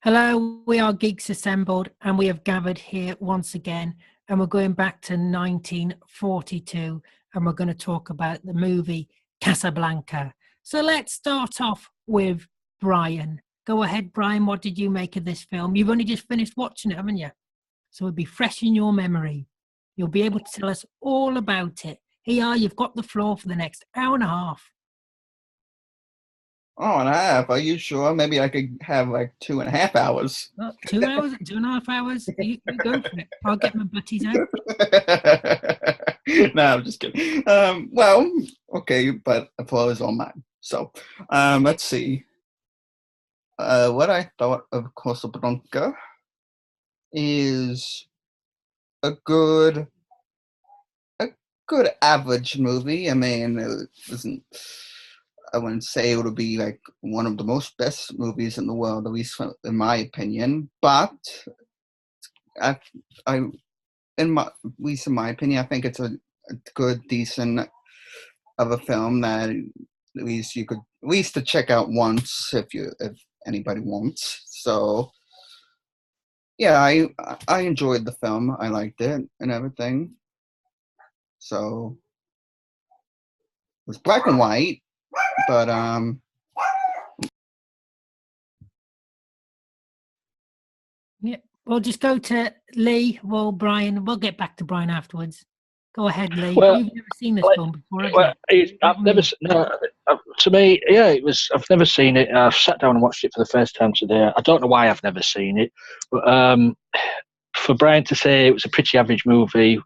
Hello, we are Geeks Assembled, and we have gathered here once again, and we're going back to 1942, and we're going to talk about the movie Casablanca. So let's start off with Brian. Go ahead, Brian. What did you make of this film? You've only just finished watching it, haven't you? So it'll be fresh in your memory. You'll be able to tell us all about it. Here, you've got the floor for the next hour and a half. Oh, and a half. Are you sure? Maybe I could have like 2.5 hours. Well, 2 hours, 2.5 hours. You go for it. I'll get my butties out. No, I'm just kidding. Well, okay, but the floor is all mine. So, let's see. What I thought of Casablanca is a good, a good average movie. I mean, it wasn't. I wouldn't say it would be like one of the most best movies in the world, at least in my opinion. But I, I, at least in my opinion, I think it's a good, decent of a film that at least you could at least to check out once if anybody wants. So yeah, I enjoyed the film. I liked it and everything. So it was black and white, but Yeah, we'll just go to Lee. Well, Brian, we'll get back to Brian afterwards. Go ahead, Lee. Well, You've never seen this film before, have well, you? I've never. No, to me, yeah, it was. I've never seen it. I've sat down and watched it for the first time today. I don't know why I've never seen it, but for Brian to say it was a pretty average movie,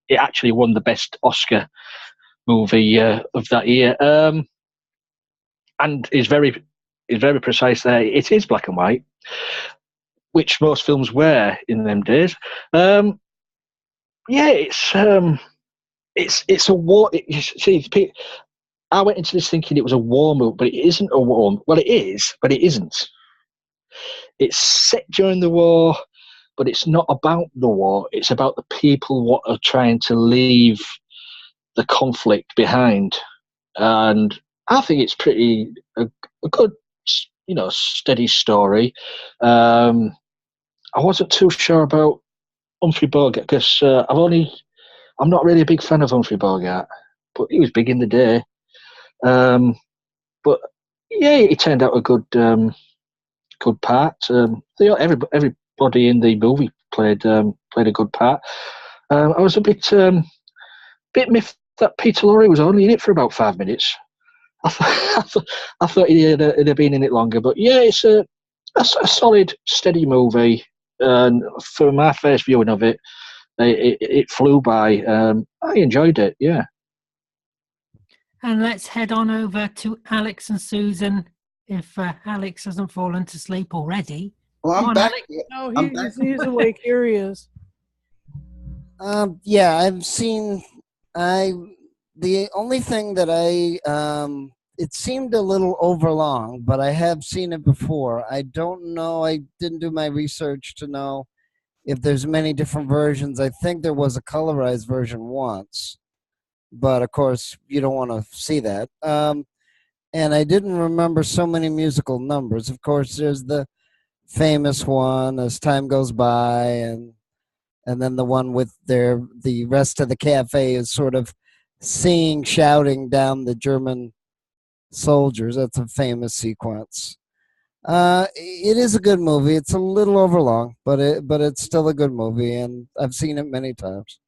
it actually won the best Oscar movie of that year, and is very precise there. It is black and white, which most films were in them days. Yeah, it's a war. See, I went into this thinking it was a war movie, but it isn't a war. Well, it is, but it isn't. It's set during the war, but it's not about the war. It's about the people what are trying to leave the conflict behind, and I think it's pretty a good, steady story. I wasn't too sure about Humphrey Bogart because I'm not really a big fan of Humphrey Bogart, but he was big in the day. But yeah, he turned out a good part. Everybody in the movie played a good part. I was a bit miffed that Peter Lorre was only in it for about 5 minutes. I thought he'd have been in it longer, but yeah, it's a solid, steady movie. And for my first viewing of it, it flew by. I enjoyed it. Yeah. And let's head on over to Alex and Susan. If Alex hasn't fallen to sleep already. well, I'm back. No, I'm back. he's awake. Here he is. Yeah, I've seen. The only thing that it seemed a little overlong, but I have seen it before. I don't know. I didn't do my research to know if there's many different versions. I think there was a colorized version once, but of course you don't want to see that. And I didn't remember so many musical numbers. Of course, there's the famous one, As Time Goes By, and then the one with the rest of the cafe is sort of singing, shouting down the German soldiers. That's a famous sequence. It is a good movie. It's a little overlong, but it's still a good movie, and I've seen it many times.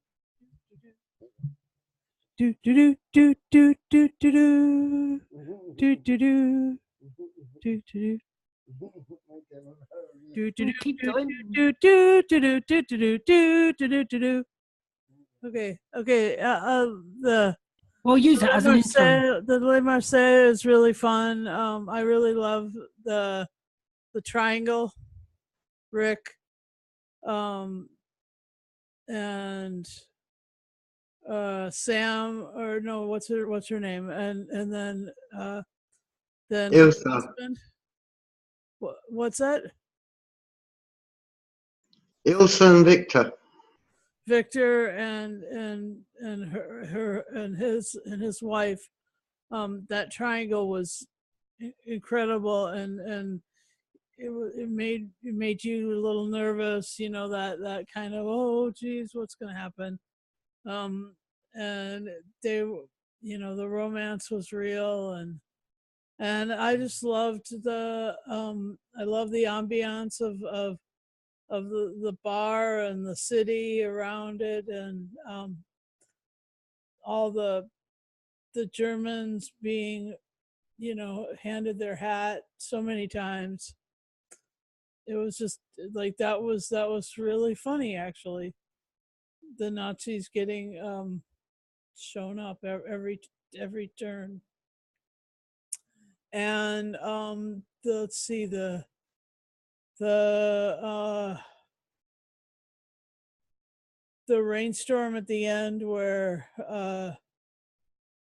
Do do do do do do do do do do do do. Keep going. Okay. We'll use it as an intro. The Le Marseille is really fun. I really love the triangle, Rick, and Sam, or no, what's her name, and then Ilsa. husband. What's that? Ilsa and Victor. Victor and her and his wife. That triangle was incredible, and it made you a little nervous, you know, that kind of, oh geez, what's going to happen. And they, you know, the romance was real, and I just loved I love the ambiance of the bar and the city around it, and all the Germans being, you know, handed their hat so many times. It was just like that was really funny, actually. The Nazis getting shown up every turn. And let's see, the rainstorm at the end where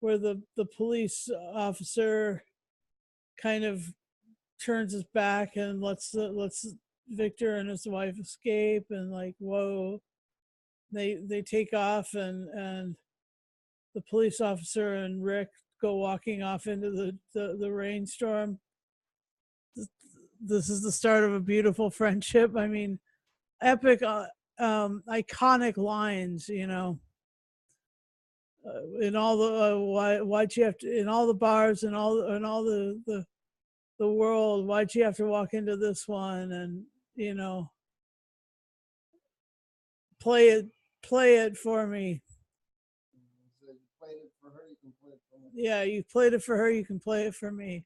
the police officer kind of turns his back and lets Victor and his wife escape, and like, whoa, they take off, and the police officer and Rick go walking off into the rainstorm. This is the start of a beautiful friendship. I mean, epic, iconic lines, you know. In all the why'd you have to, in all the bars and all the world, why'd you have to walk into this one? And, you know, play it for me. Yeah, you played it for her, you can play it for me.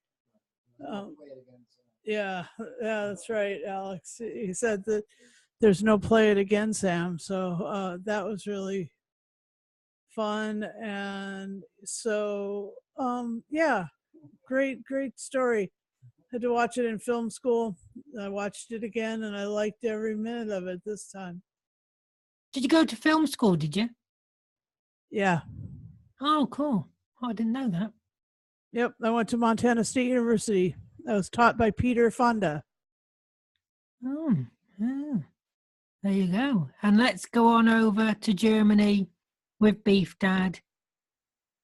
Yeah, that's right, Alex. He said that there's no play it again, Sam. So that was really fun. And so yeah, great story. Had to watch it in film school. I watched it again, and I liked every minute of it this time. Did you go to film school, did you? Yeah. Oh, cool. Oh, I didn't know that. Yep, I went to Montana State University. I was taught by Peter Fonda. Oh, yeah. There you go. And let's go on over to Germany with Beef Dad.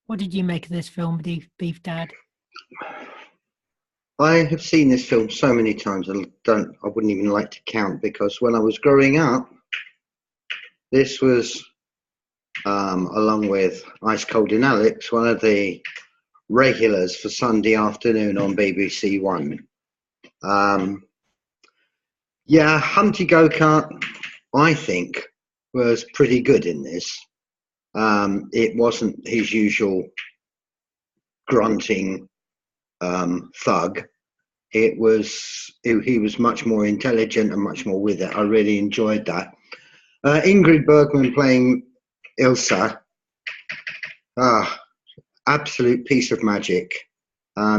What did you make of this film, Beef Dad? I have seen this film so many times, I wouldn't even like to count, because when I was growing up, this was, along with Ice Cold in Alex, one of the regulars for Sunday afternoon on BBC One. Yeah, Humpty Go-Kart, I think, was pretty good in this. It wasn't his usual grunting thug. He was much more intelligent and much more with it. I really enjoyed that. Ingrid Bergman playing Ilsa, absolute piece of magic.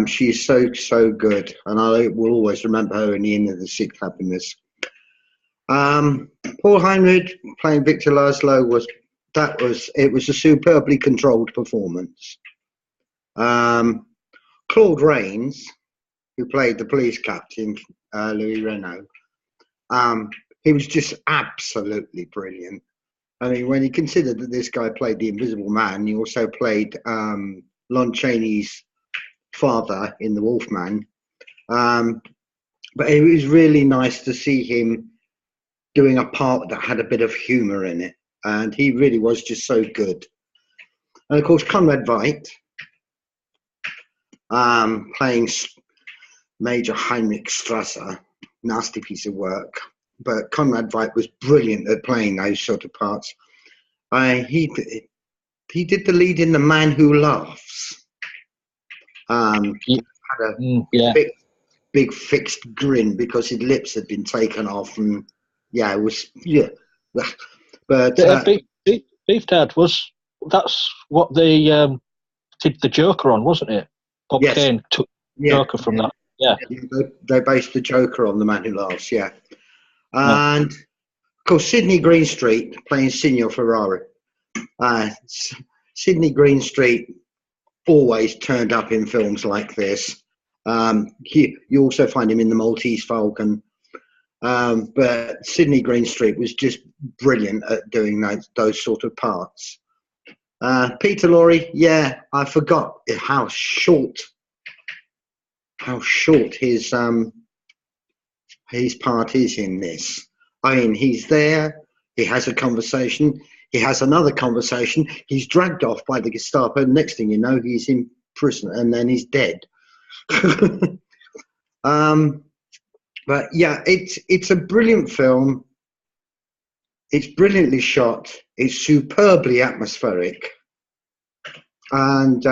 She's so good, and I will always remember her in the Inn of the Sea Club in this. Paul Heinrich playing Victor Laszlo was a superbly controlled performance. Claude Rains, who played the police captain, Louis Renault, he was just absolutely brilliant. I mean, when you consider that this guy played the Invisible Man, he also played Lon Chaney's father in The Wolfman. But it was really nice to see him doing a part that had a bit of humour in it. And he really was just so good. And of course, Conrad Veidt, playing Major Heinrich Strasser, nasty piece of work. But Conrad Veidt was brilliant at playing those sort of parts. He did the lead in The Man Who Laughs. He had a big fixed grin because his lips had been taken off, and it was But Beef Dad that's what they did the Joker on, wasn't it? Bob Kane took Joker from that. Yeah. They based the Joker on The Man Who Laughs, yeah. And of course, Sidney Greenstreet playing Signor Ferrari. Sidney Greenstreet always turned up in films like this. You also find him in The Maltese Falcon. But Sidney Greenstreet was just brilliant at doing those sort of parts. Peter Lorre, I forgot how short his his part is in this. I mean, he's there, he has a conversation, he has another conversation, he's dragged off by the Gestapo, next thing you know, he's in prison, and then he's dead. But yeah, it's a brilliant film. It's brilliantly shot. It's superbly atmospheric, and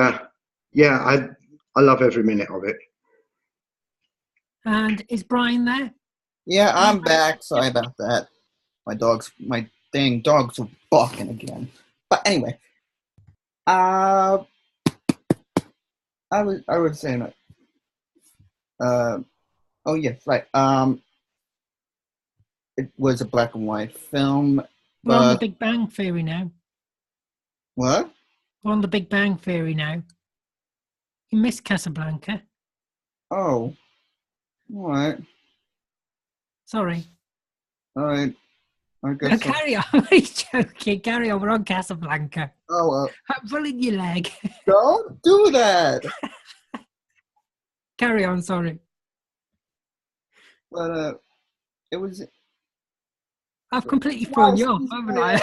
yeah, I love every minute of it. And is Brian there? Yeah, I'm back. Sorry about that. My dang dogs are barking again. But anyway, I was saying that. Oh yes, right. It was a black and white film. We're on the But Big Bang Theory now. what? We're on the Big Bang Theory now. You missed Casablanca. Oh, all right, Sorry. all right. I No, guess. carry on. I'm only joking. Carry on. We're on Casablanca. Oh, I'm pulling your leg. don't do that. Carry on. Sorry. But it was. I've completely thrown you off, haven't I?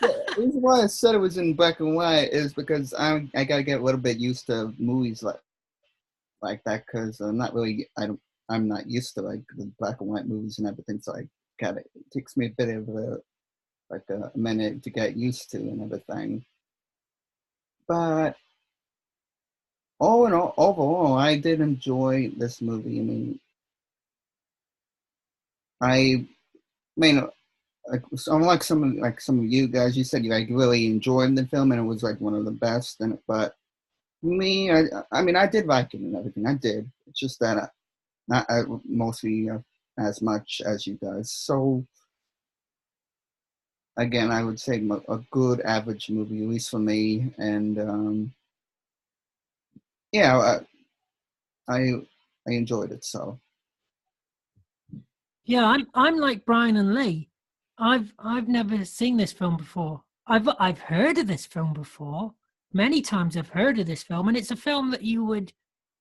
The reason why I said it was in black and white is because I gotta get a little bit used to movies like that, because I'm not used to like the black and white movies and everything. So it takes me a bit of a minute to get used to and everything. But all in all, overall, I did enjoy this movie. I mean, unlike some of you guys, you said you really enjoyed the film and it was like one of the best. But me, I mean, I did like it and everything. I did. It's just that not mostly as much as you guys. So again, I would say a good average movie, at least for me. And yeah, I enjoyed it. So Yeah, I'm like Brian and Lee. I've never seen this film before. I've heard of this film before. Many times I've heard of this film, and it's a film that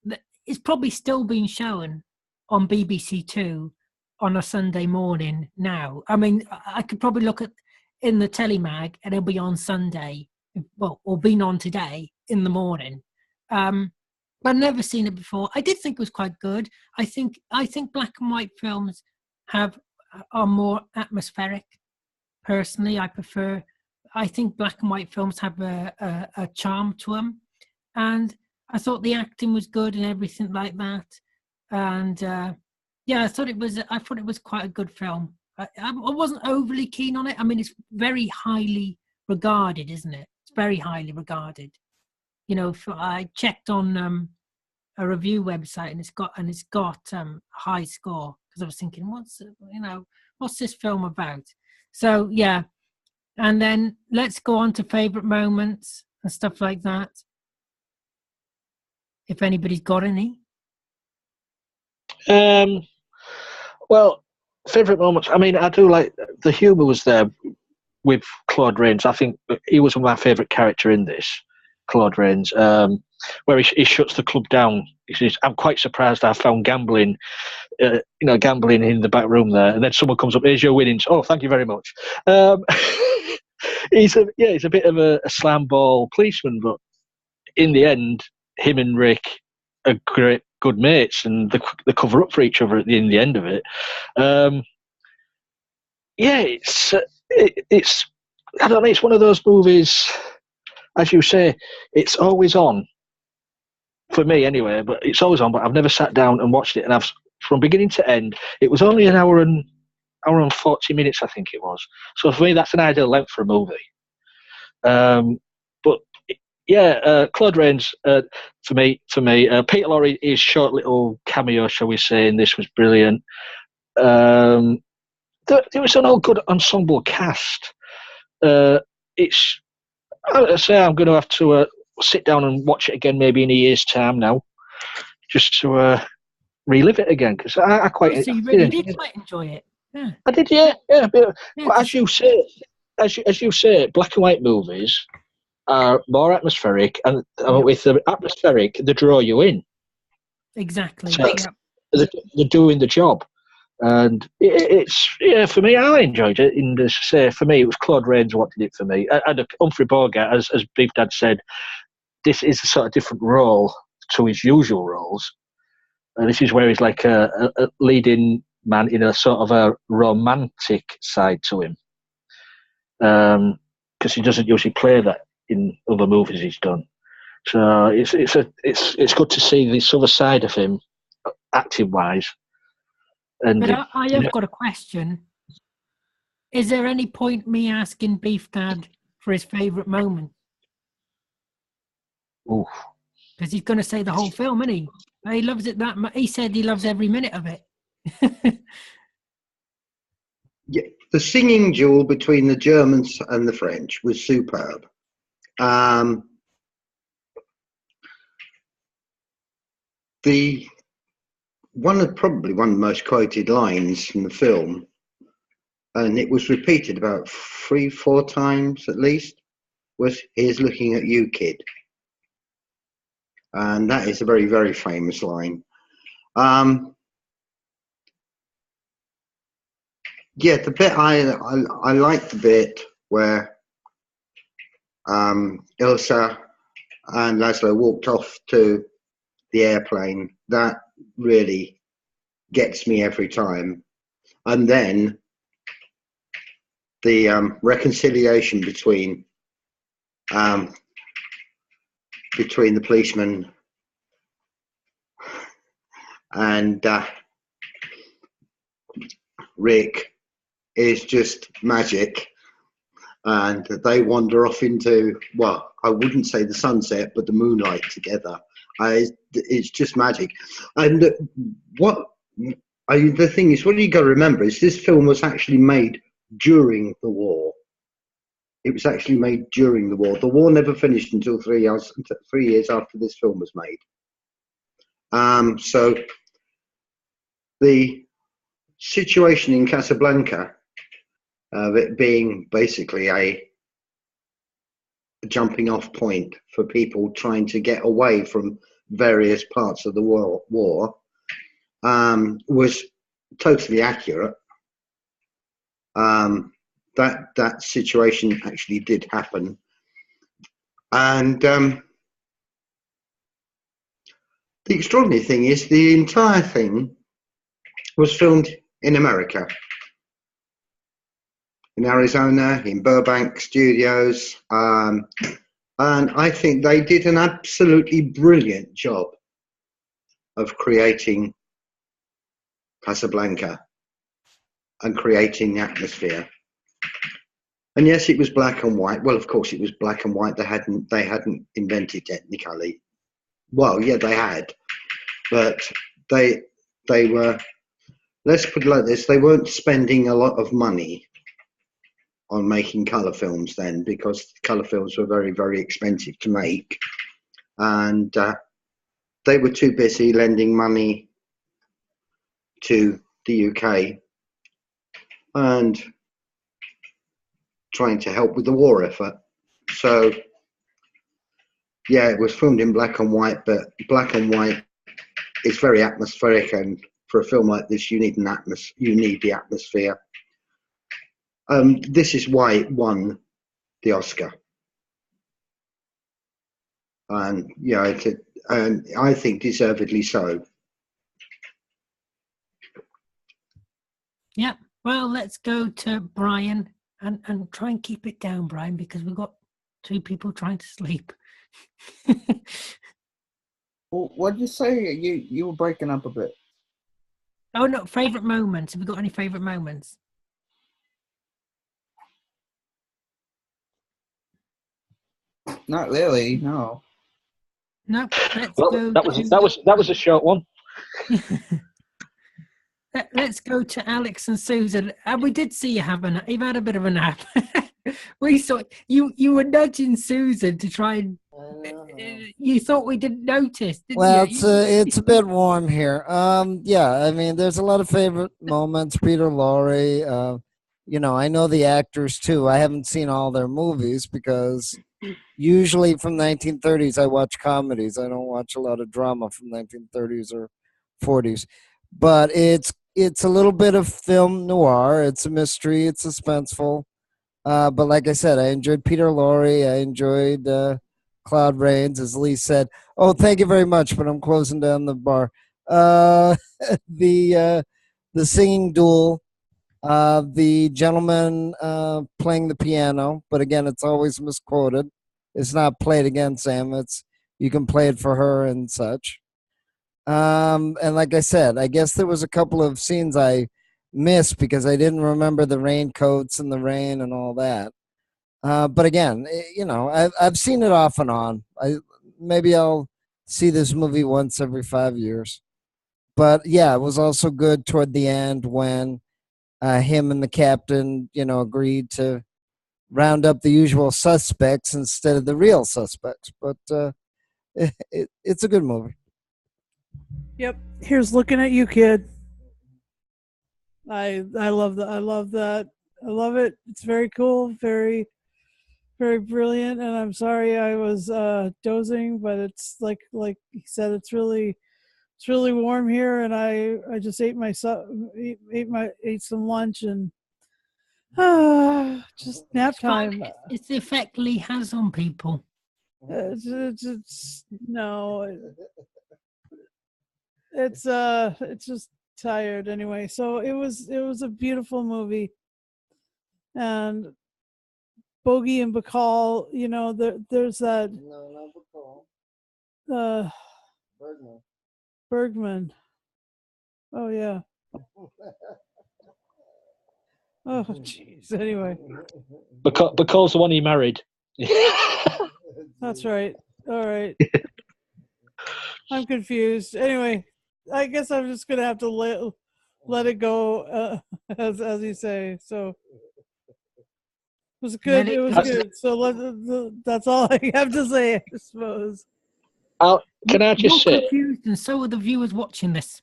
that is probably still being shown on BBC Two on a Sunday morning now. I mean, I could probably look in the telemag and it'll be on Sunday, well, or been on today in the morning. I've never seen it before. I did think it was quite good. I think black and white films are more atmospheric. Personally, I think black and white films have a charm to them, and I thought the acting was good and everything like that. And yeah, I thought it was quite a good film. I wasn't overly keen on it. I mean, it's very highly regarded, isn't it? It's very highly regarded. You know, I checked on a review website and it's got high score, because I was thinking, what's this film about? So yeah, and then let's go on to favorite moments and stuff like that, if anybody's got any. Well, favorite moments. I mean, I do like the humor was there with Claude Rains. I think he was my favorite character in this, Claude Rains, where he shuts the club down. He says, "I'm quite surprised I found gambling in the back room there." And then someone comes up, "Here's your winnings." "Oh, thank you very much." He's a bit of a slam ball policeman, but in the end, him and Rick are good mates, and they cover up for each other in the end of it. Yeah, it's I don't know. It's one of those movies, as you say, it's always on. For me, anyway, but it's always on. But I've never sat down and watched it, and from beginning to end, it was only an hour and 40 minutes, I think it was. So for me, that's an ideal length for a movie. But yeah, Claude Rains, for me, Peter Lorre, his short little cameo, shall we say, in this was brilliant. There was an all good ensemble cast. It's, I say, I'm going to have to sit down and watch it again, maybe in a year's time now, just to relive it again, because I quite. So you really did quite enjoy it. Yeah. I did, yeah. But Yeah, as you say, black and white movies are more atmospheric, and with the atmospheric, they draw you in. exactly. So Yeah. they're doing the job. And it's for me, I enjoyed it. In the say, for me, it was Claude Rains what did it for me. And Humphrey Bogart, as Beef Dad said, this is a sort of different role to his usual roles. And this is where he's like a leading man in a sort of a romantic side to him, because he doesn't usually play that in other movies he's done. So it's good to see this other side of him, acting wise. And but I have got a question. Is there any point me asking Beef Dad for his favourite moment? Because he's going to say the whole film, isn't he? He loves it that much. He said he loves every minute of it. Yeah, the singing duel between the Germans and the French was superb. Probably one of the most quoted lines from the film, and it was repeated about 3-4 times at least, was "Here's looking at you, kid." And that is a very, very famous line. Yeah, the bit I liked the bit where Ilsa and Laszlo walked off to the airplane. That really gets me every time. And then the reconciliation between the policeman and Rick is just magic. And they wander off into, well, I wouldn't say the sunset, but the moonlight together. It's just magic. And the thing is, what you got to remember is this film was actually made during the war. It was actually made during the war. The war never finished until 3 years after this film was made. So the situation in Casablanca, of it being basically a jumping off point for people trying to get away from various parts of the war, was totally accurate. That situation actually did happen. And the extraordinary thing is the entire thing was filmed in America. In Arizona, in Burbank Studios, and I think they did an absolutely brilliant job of creating Casablanca and creating the atmosphere. And yes, it was black and white. Well, of course, it was black and white. They hadn't invented Technicolor. Well, yeah, they had, but they were. Let's put it like this: they weren't spending a lot of money on making colour films then, because colour films were very, very expensive to make, and they were too busy lending money to the UK and trying to help with the war effort. So yeah, it was filmed in black and white, but black and white is very atmospheric, and for a film like this you need the atmosphere. This is why it won the Oscar, and and I think deservedly so. Yeah. Well, let's go to Brian and try and keep it down, Brian, because we've got 2 people trying to sleep. Well, what did you say? You were breaking up a bit. Oh no, favourite moments. Have we got any favourite moments? Not really, no. No. Let's well, go. That was a short one. Let's go to Alex and Susan. We did see you have a nap. You've had a bit of a nap. We saw you were nudging Susan to try and. You thought we didn't notice, didn't Well, you? it's a bit warm here. Yeah, I mean, there's a lot of favorite moments. Peter Lorre. I know the actors too. I haven't seen all their movies because usually from 1930s I watch comedies. I don't watch a lot of drama from 1930s or 40s. But it's it's a little bit of film noir. It's a mystery. It's suspenseful. But like I said, I enjoyed Peter Lorre. I enjoyed Claude Rains, as Lee said. Oh, thank you very much, but I'm closing down the bar. The singing duel, the gentleman playing the piano, but again, it's always misquoted. It's not played again, Sam. It's you can play it for her and such. And like I said, I guess there was a couple of scenes I missed because I didn't remember the raincoats and the rain and all that. But again, I've seen it off and on. Maybe I'll see this movie once every 5 years. But yeah, it was also good toward the end when him and the captain, agreed to round up the usual suspects instead of the real suspects. But it's a good movie. Yep. Here's looking at you, kid. I love that. I love that. I love it. It's very cool. Very, very brilliant. And I'm sorry I was dozing, but it's like he said, it's really warm here, and I just ate some lunch and just nap time. It's the effect Lee has on people. It's just tired anyway. So it was a beautiful movie, and Bogey and Bacall, there's that. No, not Bacall. Bergman. Oh yeah. Oh jeez. Anyway. Bacall's the one he married. That's right. All right. I'm confused. Anyway, I guess I'm just gonna have to let it go, as you say. So it was good. It was good. So that's all I have to say, I suppose. Can I just say? Confused, and so are the viewers watching this.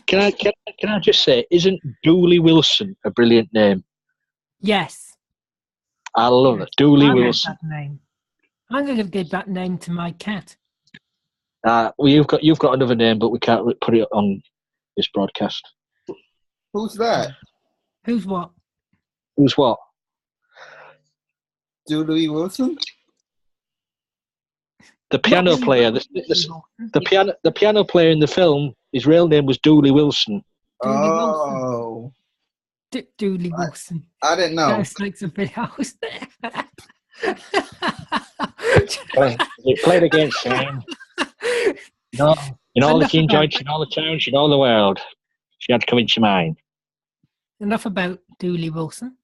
Can I just say? Isn't Dooley Wilson a brilliant name? Yes. I love it, Dooley Wilson. That name. I'm going to give that name to my cat. Well, you've got another name, but we can't put it on this broadcast. Who's that? Who's what? Who's what? Dooley Wilson? The piano player. The piano player in the film. His real name was Dooley Wilson. Oh. Dooley Wilson. I didn't know. That's like something else there. Play it again, Sam. In all the king joints, in all the towns, in all the world. She had to come into your mind. Enough about Dooley Wilson.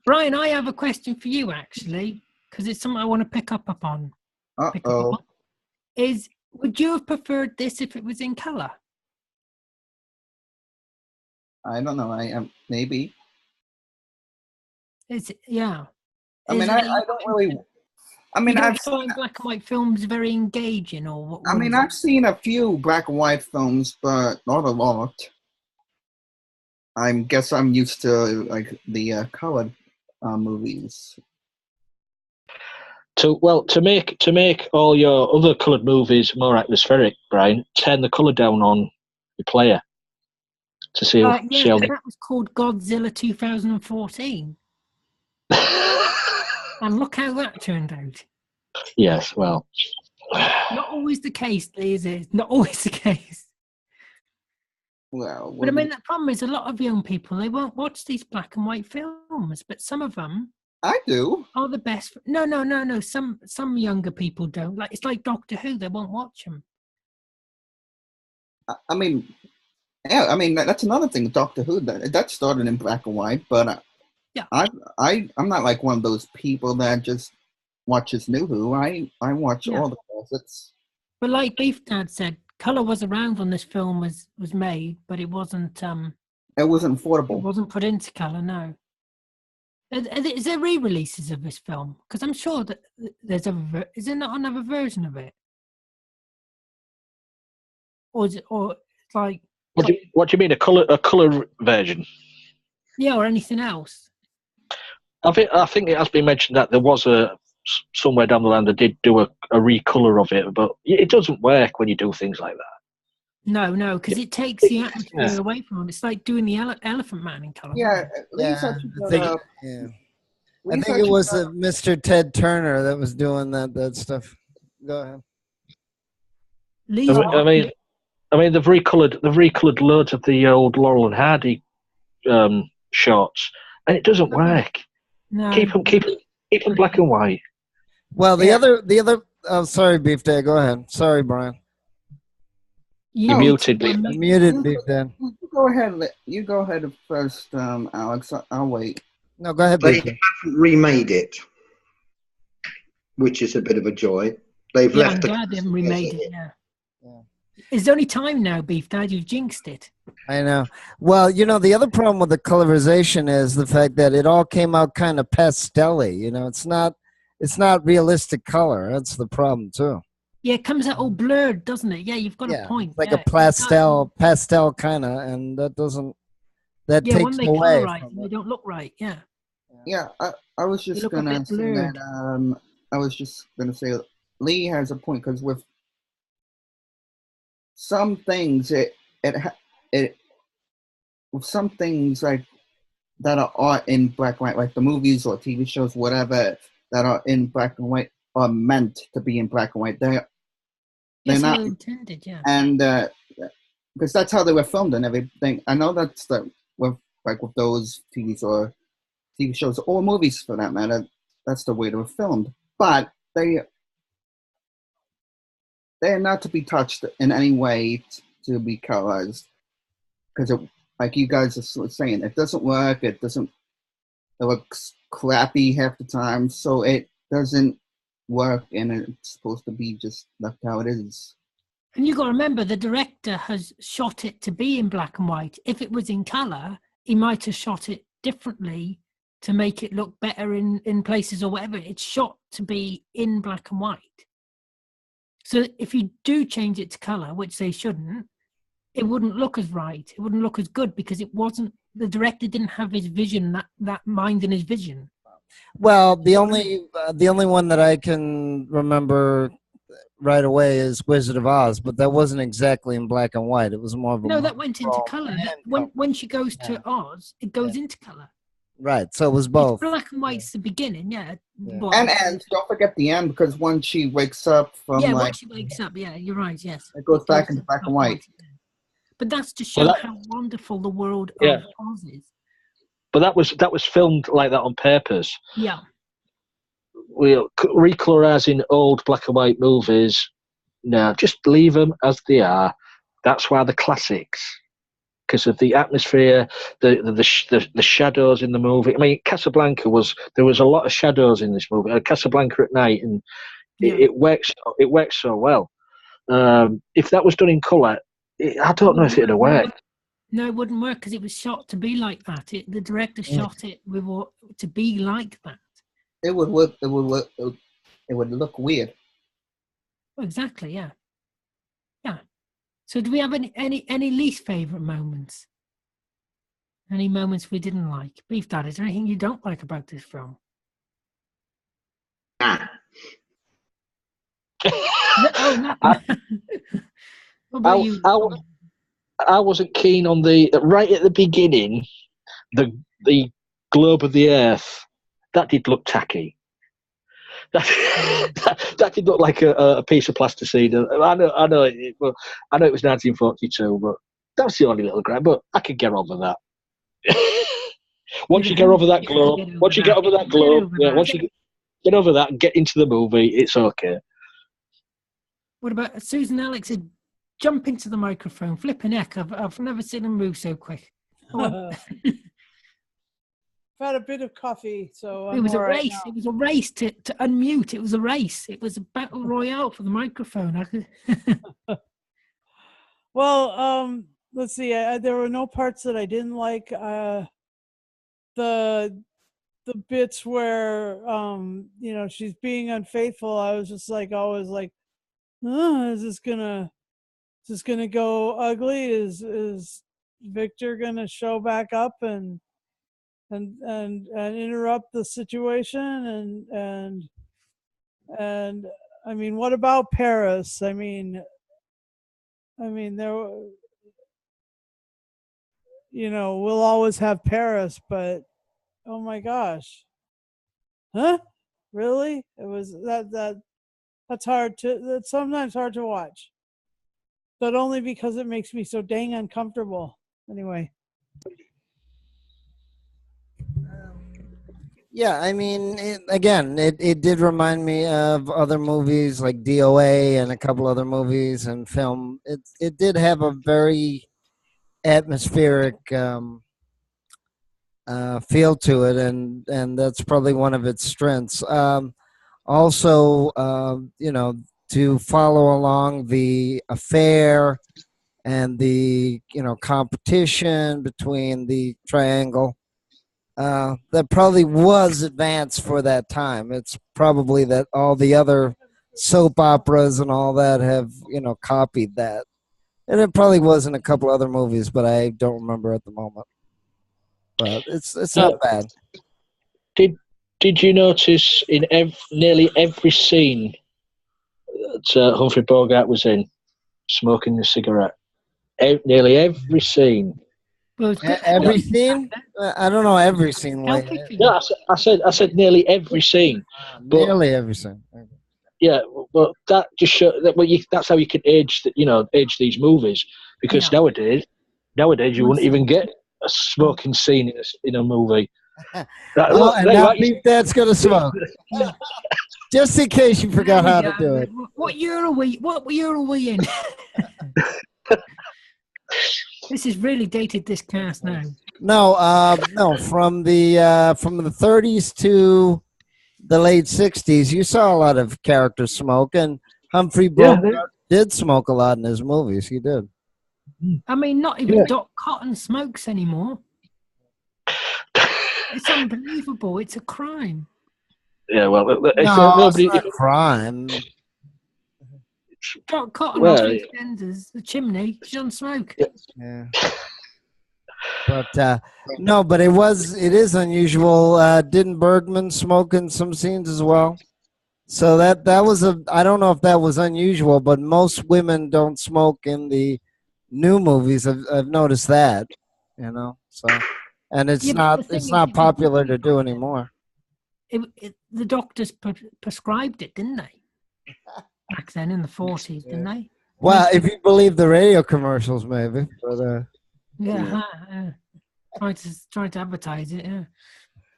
Brian, I have a question for you, actually, because it's something I want to pick up upon. Would you have preferred this if it was in colour? I don't know. Maybe. Yeah. I mean, I don't really. I mean, I've seen black and white films very engaging, or what? I mean, I've seen a few black and white films, but not a lot. I guess I'm used to like the colored movies. To make all your other coloured movies more atmospheric, Brian, turn the colour down on your player to see. That was called Godzilla 2014. And look how that turned out. Yes, well. Not always the case, Lee, is it? Not always the case. Well, but I mean, the problem is a lot of young people, they won't watch these black and white films, but some of them I do. Are the best. No. Some younger people don't. Like it's like Doctor Who, they won't watch them. I mean, yeah, I mean that's another thing. Doctor Who that started in black and white, but yeah, I'm not like one of those people that just watches New Who. I watch all the classics. But like Beef Dad said, color was around when this film was made, but it wasn't. It wasn't affordable. It wasn't put into color. No. Is there re-releases of this film? Because I'm sure that there's is there not another version of it? Or is it, or like? What do you mean a color version? Yeah, or anything else? I think it has been mentioned that there was somewhere down the line that did do a recolor of it, but it doesn't work when you do things like that. No, because it takes the atmosphere Yeah. away from him. It's like doing the Elephant Man in color. Yeah, Lee's Yeah, actually I got think, a. yeah. I Lee's think it actually was got Mr. Ted Turner that was doing that stuff. Go ahead. Lee's I mean, they've recolored loads of the old Laurel and Hardy shots, and it doesn't work. no. Keep them black and white. Well, the Yeah. other. Oh, sorry, Beef Dad. Go ahead. Sorry, Brian. You're No, muted, Beef. I'm muted, Beef Dad. You go ahead. You go ahead first, Alex. I'll wait. No, go ahead, They Beef Dad. haven't remade it, which is a bit of a joy. They've Yeah, I'm left the glad they haven't remade it. Yeah. It's only time now, Beef Dad. You've jinxed it. I know. Well, the other problem with the colorization is the fact that it all came out kind of pastel-y. It's not realistic color. That's the problem too. Yeah, it comes out all blurred, doesn't it? Yeah, you've got a point. Like yeah. a pastel kind of, and that doesn't. That Yeah, takes when they away colorize from them, they it. don't look right. Yeah. Yeah, I was just look a gonna bit say blurred. that. I was just gonna say Lee has a point because with some things it with some things like that are in black and white, like the movies or TV shows, whatever that are in black and white are meant to be in black and white. They're Yes, not well intended. Yeah. and because that's how they were filmed and everything. I know that's with those TV shows or movies for that matter. That's the way they were filmed, but they're not to be touched in any way to be colorized because like you guys are saying, it doesn't work. It looks crappy half the time, so it doesn't work, and it's supposed to be just left how it is. And you got to remember, the director has shot it to be in black and white. If it was in color, he might have shot it differently to make it look better in places or whatever. It's shot to be in black and white. So if you do change it to color, which they shouldn't, it wouldn't look as right. It wouldn't look as good because it wasn't. The director didn't have his vision, that mind in his vision. Well, the only one that I can remember right away is Wizard of Oz, but that wasn't exactly in black and white. It was more of a No, that went into color. When she goes to Oz, it goes into color. Right, so it was both. It's black and white's the beginning, yeah. And don't forget the end, because when she wakes up from once she wakes up, yeah, you're right, yes. It goes back into black and white. But that's to show how wonderful the world of Oz is. But that was filmed like that on purpose. Yeah. We're recolorizing old black and white movies. No, just leave them as they are. That's why they're classics. Because of the atmosphere, the shadows in the movie. I mean, Casablanca there was a lot of shadows in this movie. Casablanca at night, and it works so well. If that was done in colour, I don't know if it'd have worked. No, it wouldn't work because it was shot to be like that. The director shot it to be like that. It would look. It would look weird. Exactly. Yeah. Yeah. So, do we have any least favorite moments? Any moments we didn't like? Beef Dad, is there anything you don't like about this film? Nah. No. What about you? I wasn't keen on right at the beginning, the globe of the Earth. That did look tacky. That did look like a piece of plasticine. I know it was 1942, but that's the only little gripe. But I could get over that. Once you get over that globe, once you get over that and get into the movie, it's okay. What about Susan Alex? Jump into the microphone, flipping heck! I've never seen him move so quick. I've had a bit of coffee, so it was a race. Now. It was a race to unmute. It was a race. It was a battle royale for the microphone. Well, let's see. There were no parts that I didn't like. The bits where she's being unfaithful. I was just always like, oh, is this gonna go ugly? Is Victor gonna show back up and interrupt the situation? And I mean, what about Paris? I mean, I mean, we'll always have Paris, but oh my gosh, huh? Really? It was that's hard to. That's sometimes hard to watch, but only because it makes me so dang uncomfortable. Anyway. Yeah, I mean, it did remind me of other movies like DOA and a couple other movies and film. It did have a very atmospheric feel to it, and that's probably one of its strengths. Also, to follow along the affair and the competition between the triangle. That probably was advanced for that time. It's probably that all the other soap operas and all that have copied that, and it probably was in a couple other movies, but I don't remember at the moment. But it's not bad. Did you notice in nearly every scene that Humphrey Bogart was in, smoking a cigarette? Nearly every scene. Well, Every scene? I don't know every scene. Like, yeah, I said nearly every scene. But, nearly every scene. Yeah, but that just shows that. Well, that's how you can age these movies, because nowadays you wouldn't even get a smoking scene in a movie. And now Beef Dad's gonna smoke. Just in case you forgot how to do it. What year are we in? This is really dated, this cast now. No, from the 30s to the late 60s, you saw a lot of characters smoke, and Humphrey Bogart did smoke a lot in his movies. He did. I mean, not even Doc Cotton smokes anymore. It's unbelievable. It's a crime. Yeah, well, it's not a crime. Doc Cotton on EastEnders, the chimney, she doesn't smoke. Yeah. But no, but it is unusual. Didn't Bergman smoke in some scenes as well? So that was I don't know if that was unusual, but most women don't smoke in the new movies. I've noticed that, so, and it's not popular to do anymore. The doctors prescribed it, didn't they? Back then in the 40s, didn't they? Well, if you believe the radio commercials, maybe. But trying to advertise it. Yeah.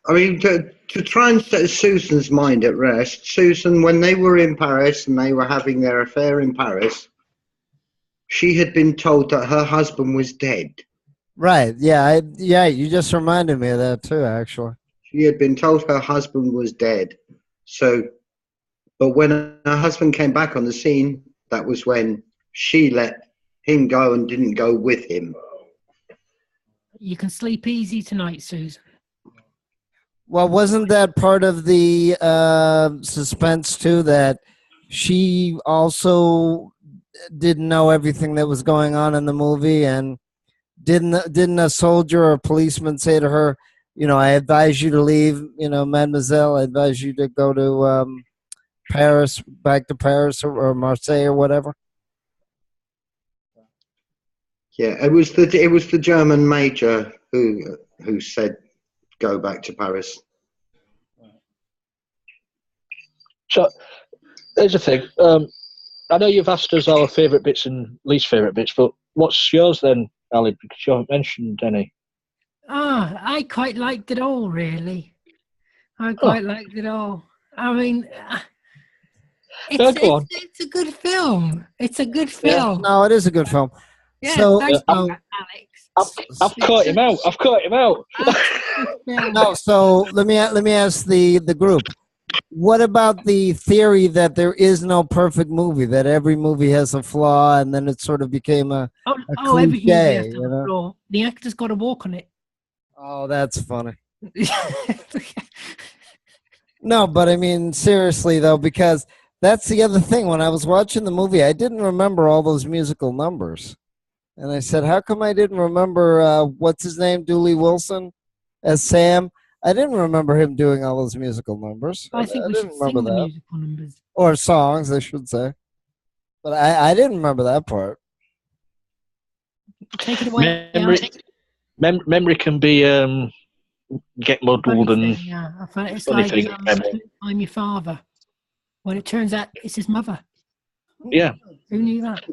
I mean, to try and set Susan's mind at rest, Susan, when they were in Paris and they were having their affair in Paris, she had been told that her husband was dead. Right. Yeah. You just reminded me of that too, actually. She had been told her husband was dead. So, but when her husband came back on the scene, that was when she let him go and didn't go with him. You can sleep easy tonight, Susan. Well, wasn't that part of the suspense too, that she also didn't know everything that was going on in the movie, and didn't a soldier or a policeman say to her, I advise you to leave, mademoiselle, I advise you to go to Paris, back to Paris or Marseille or whatever? Yeah, it was the German major who said go back to Paris. So there's the thing. I know you've asked us our favourite bits and least favourite bits, but what's yours then, Ali? Because you haven't mentioned any. I quite liked it all, really. I quite liked it all. I mean, it's a good film. It's a good film. Yeah, no, it is a good film. Yeah, so, thanks for that, Alex. I've caught him out. No, so let me ask the group. What about the theory that there is no perfect movie, that every movie has a flaw, and then it sort of became a cliche, every movie has to have a flaw. The actor's got to walk on it. Oh, that's funny. No, but I mean, seriously, though, because that's the other thing. When I was watching the movie, I didn't remember all those musical numbers. And I said, how come I didn't remember, what's his name, Dooley Wilson, as Sam? I didn't remember him doing all those musical numbers. I think we should sing the musical numbers. Or songs, I should say. But I didn't remember that part. Take it away. Memory can be get muddled and Yeah, I find it's funny like thing. I'm your father. When it turns out it's his mother. Yeah. Who knew that?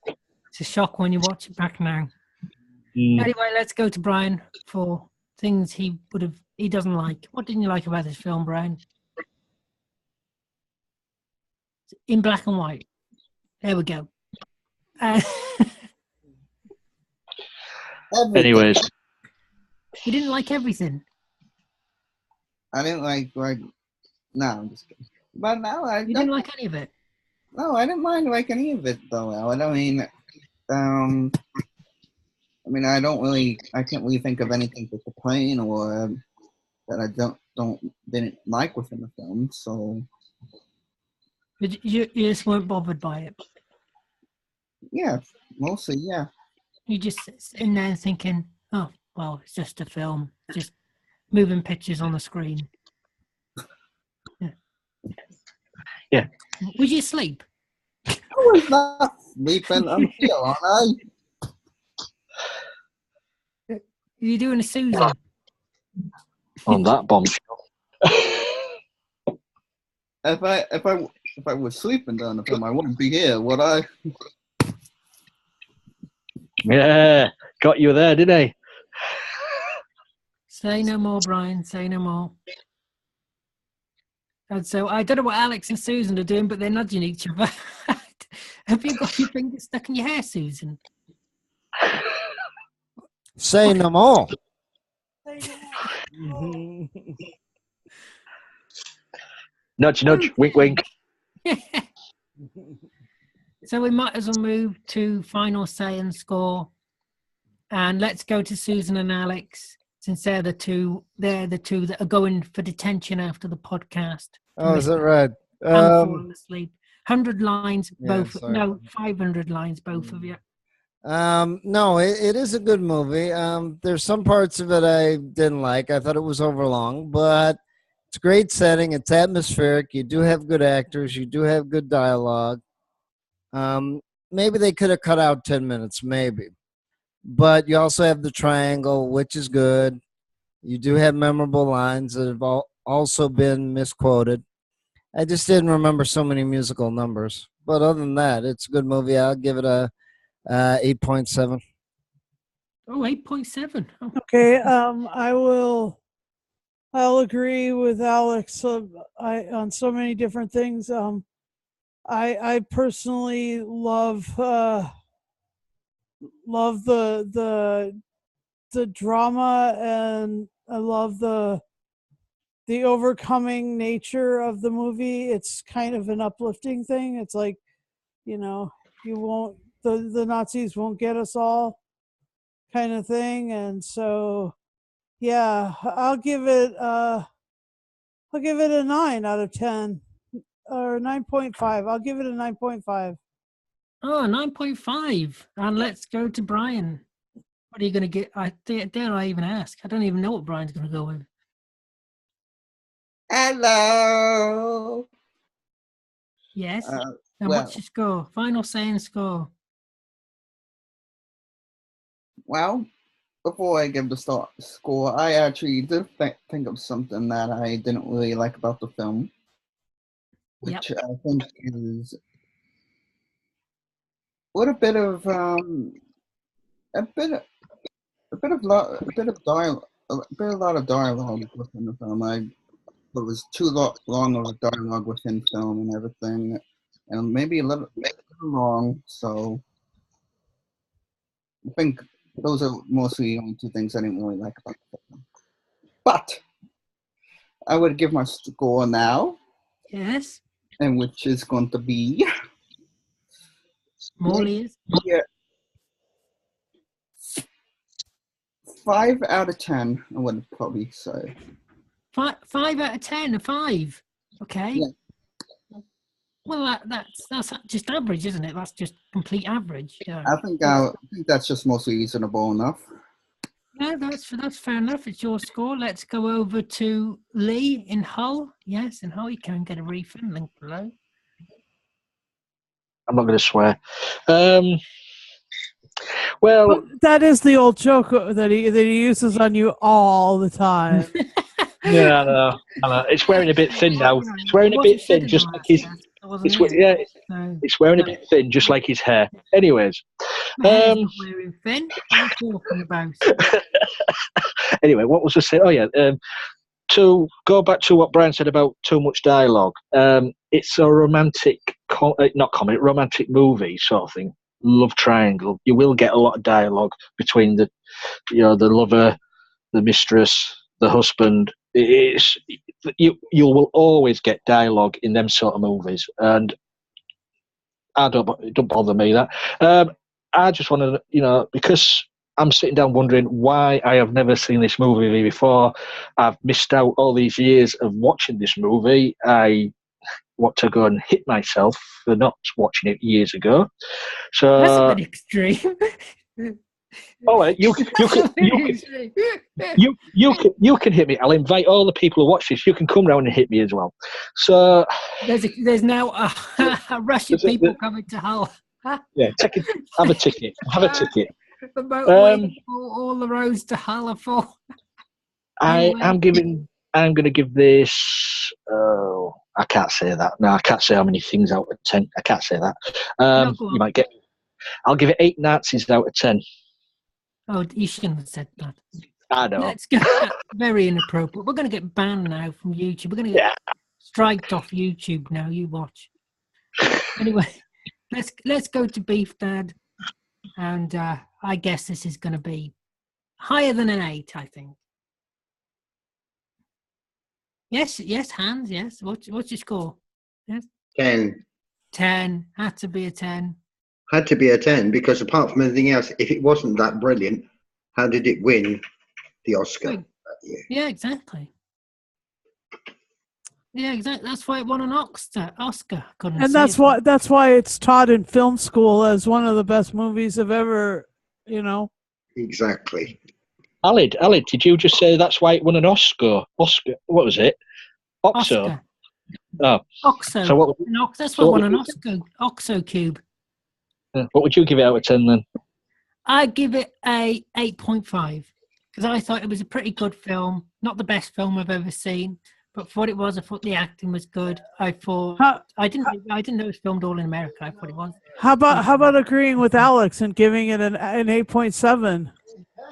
It's a shock when you watch it back now. Anyway, let's go to Brian for things he doesn't like. What didn't you like about this film, Brian? In black and white. There we go. Anyways, you didn't like everything. I didn't like. No, I'm just kidding. But no, You didn't like any of it. No, I didn't mind like any of it though, Alan. I mean, I can't really think of anything to complain or that I didn't like within the film. So You just weren't bothered by it. Yeah, mostly, yeah. You just sitting there thinking, oh, well, it's just a film, just moving pictures on the screen. Yeah. Would you asleep? I was not sleeping until, aren't I? You're doing a Susan. On that bombshell. If I was sleeping during the film, I wouldn't be here, would I? Yeah, got you there, didn't I? Say no more, Brian. Say no more. And so I don't know what Alex and Susan are doing, but they're nudging each other. Have you got your fingers stuck in your hair, Susan? Say no more. Nudge, nudge, wink, wink. So we might as well move to final say and score. And let's go to Susan and Alex, since they're the two that are going for detention after the podcast. Oh, is that right? I'm falling asleep. 100 lines, both. Sorry. No, 500 lines, both of you. No, it is a good movie. There's some parts of it I didn't like. I thought it was overlong, but it's a great setting. It's atmospheric. You do have good actors. You do have good dialogue. Maybe they could have cut out 10 minutes, maybe. But you also have the triangle, which is good. You do have memorable lines that have also been misquoted. I just didn't remember so many musical numbers. But other than that, it's a good movie. I'll give it a 8.7. Oh, 8.7. Oh. Okay, I'll agree with Alex on so many different things. I personally love the drama, and I love the overcoming nature of the movie. It's kind of an uplifting thing. It's like, the Nazis won't get us all kind of thing. And so, yeah, I'll give it a 9 out of 10 or 9.5. I'll give it a 9.5. Oh, 9.5. And let's go to Brian. What are you going to get? Dare I even ask? I don't even know what Brian's going to go with. Hello. Yes. And what's your score? Final say and score. Well, before I give the score, I actually did think of something that I didn't really like about the film, which I think is a bit of a lot of dialogue within the film. It was too long of a dialogue within film and everything, and maybe a little long. So I think those are mostly the only two things I didn't really like about the film. But I would give my score now. Yes. And which is going to be Molly's. Yeah. 5 out of 10, I would probably say. 5 out of 10, a 5. Okay. Yeah. Well, that's just average, isn't it? That's just complete average. Yeah. I think that's just mostly reasonable enough. Yeah, that's fair enough. It's your score. Let's go over to Lee in Hull. Yes, in Hull, you can get a refund. Link below. I'm not going to swear. Well, But that is the old joke that he uses on you all the time. yeah, I know. It's wearing a bit thin now. It's wearing a bit thin, just like his. It's wearing a bit thin, just like his hair. Anyways, My hair's not wearing thin. What are you talking about? Anyway, what was I saying? Oh yeah, to go back to what Brian said about too much dialogue. It's a romantic, romantic movie sort of thing. Love triangle. You will get a lot of dialogue between the lover, the mistress, the husband. You will always get dialogue in them sort of movies, and it don't bother me that. I just want to, because I'm sitting down wondering why I have never seen this movie before. I've missed out all these years of watching this movie. I want to go and hit myself for not watching it years ago. So that's a bit extreme. all right, you can hit me. I'll invite all the people who watch this. You can come round and hit me as well. So there's now a rush of people coming to Hull. Yeah, have a ticket. Have a ticket. The motorway, all the roads to Hull are full. I'm going to give this. Oh, I can't say that. No, I can't say how many things out of 10. I can't say that. You might get. I'll give it 8 Nazis out of 10. Oh, you shouldn't have said that. I know. Let's go. That's very inappropriate. We're going to get banned now from YouTube. We're going to get striked off YouTube now. You watch. Anyway, let's go to Beef Dad, and I guess this is going to be higher than an 8. I think. Yes, Hans. Yes. What's your score? Yes. 10. 10. Had to be a 10. Had to be a 10 because apart from anything else, if it wasn't that brilliant, how did it win the Oscar that year? Yeah, exactly. Yeah, exactly. That's why it won an Oscar. And that's why it's taught in film school as one of the best movies of ever. Exactly. Alid, did you just say that's why it won an Oscar? Oscar, what was it? Oxo. Oh, Oxo. So what? That's what won an Oscar. Oxo Cube. What would you give it out of 10 then? I'd give it a 8.5 because I thought it was a pretty good film. Not the best film I've ever seen, but for what it was, I thought the acting was good. I thought I didn't know it was filmed all in America. I thought it was. How about agreeing with Alex and giving it an 8.7?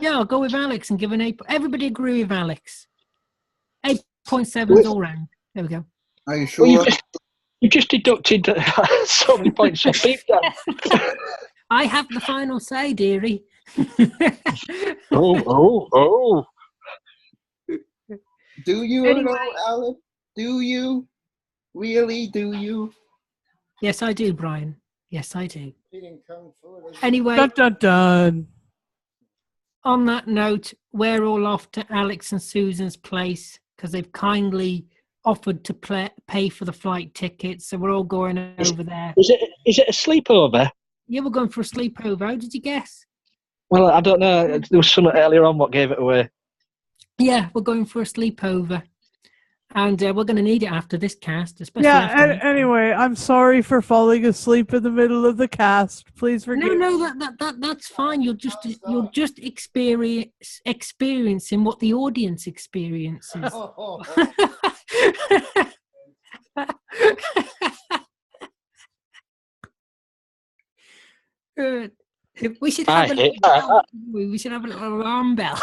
Yeah, I'll go with Alex and give an 8. Everybody agree with Alex. 8.7 all round. There we go. Are you sure? Well, you just deducted so many points off Beef Dad. I have the final say, dearie. Oh. Do you know, Alan? Do you? Really? Do you? Yes, I do, Brian. Yes, I do. Anyway. Dun, dun, dun. On that note, we're all off to Alex and Susan's place because they've kindly offered to pay for the flight tickets, so we're all going over there. Is it a sleepover? Yeah, we're going for a sleepover. How did you guess? Well, I don't know. There was something earlier on what gave it away. Yeah, we're going for a sleepover, and we're going to need it after this cast, especially. Yeah. Anyway, I'm sorry for falling asleep in the middle of the cast. Please forgive. No, that's fine. You're just experiencing what the audience experiences. We should have a little alarm bell.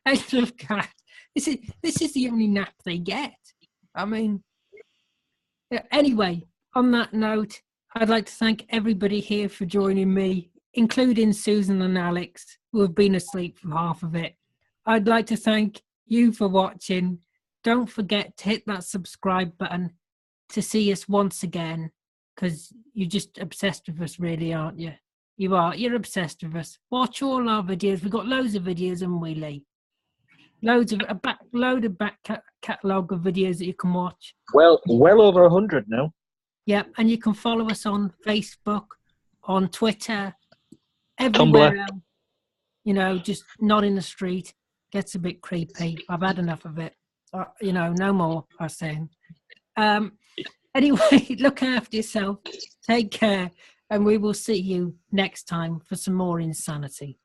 I love cats. This is the only nap they get. I mean, anyway, on that note, I'd like to thank everybody here for joining me, including Susan and Alex, who have been asleep for half of it. I'd like to thank you for watching. Don't forget to hit that subscribe button to see us once again, because you're just obsessed with us, really, aren't you? You are. You're obsessed with us. Watch all our videos. We've got loads of videos, haven't we, Lee? Load of back catalogue of videos that you can watch. Well over 100 now. Yeah, and you can follow us on Facebook, on Twitter, everywhere else. Just not in the street. Gets a bit creepy. I've had enough of it. No more, I was saying. Anyway, look after yourself. Take care. And we will see you next time for some more insanity.